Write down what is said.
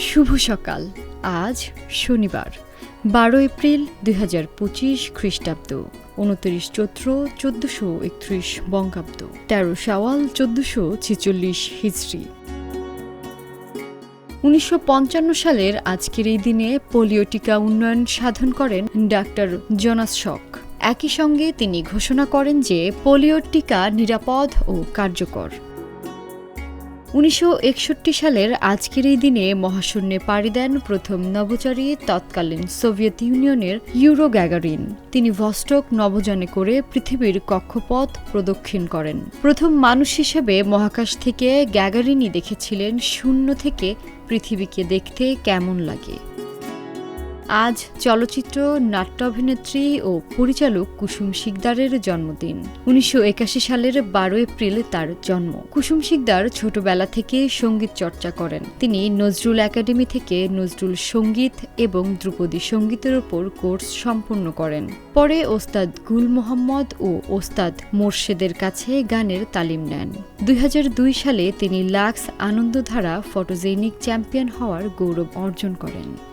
শুভ সকাল। আজ শনিবার 12 এপ্রিল 2025 খ্রিস্টাব্দ, 29 চৈত্র 1431 বঙ্গাব্দ, 13 শাওয়াল 1446 হিজরি। 1955 সালের আজকের এই দিনে পোলিও টিকা উন্নয়ন সাধন করেন ডাক্তার জোনাস শক। একই সঙ্গে তিনি ঘোষণা করেন যে পোলিও টিকা নিরাপদ ও কার্যকর। 1961 সালের আজকের এই দিনে মহাশূন্যে পাড়ি দেন প্রথম নভোচারী তৎকালীন সোভিয়েত ইউনিয়নের ইউরো গ্যাগারিন। তিনি ভস্টক নভোযানে করে পৃথিবীর কক্ষপথ প্রদক্ষিণ করেন। প্রথম মানুষ হিসেবে মহাকাশ থেকে গ্যাগারিনই দেখেছিলেন শূন্য থেকে পৃথিবীকে দেখতে কেমন লাগে। আজ চলচ্চিত্র, নাট্যাভিনেত্রী ও পরিচালক কুসুম শিকদারের জন্মদিন। 1981 সালের 12 এপ্রিল তার জন্ম। কুসুম শিকদার ছোটবেলা থেকে সঙ্গীত চর্চা করেন। তিনি নজরুল একাডেমি থেকে নজরুল সঙ্গীত এবং ধ্রুপদী সঙ্গীতের ওপর কোর্স সম্পন্ন করেন। পরে ওস্তাদ গুল মোহাম্মদ ও ওস্তাদ মোর্শেদের কাছে গানের তালিম নেন। 2002 সালে তিনি লাক্স আনন্দধারা ফটোজেনিক চ্যাম্পিয়ন হওয়ার গৌরব অর্জন করেন।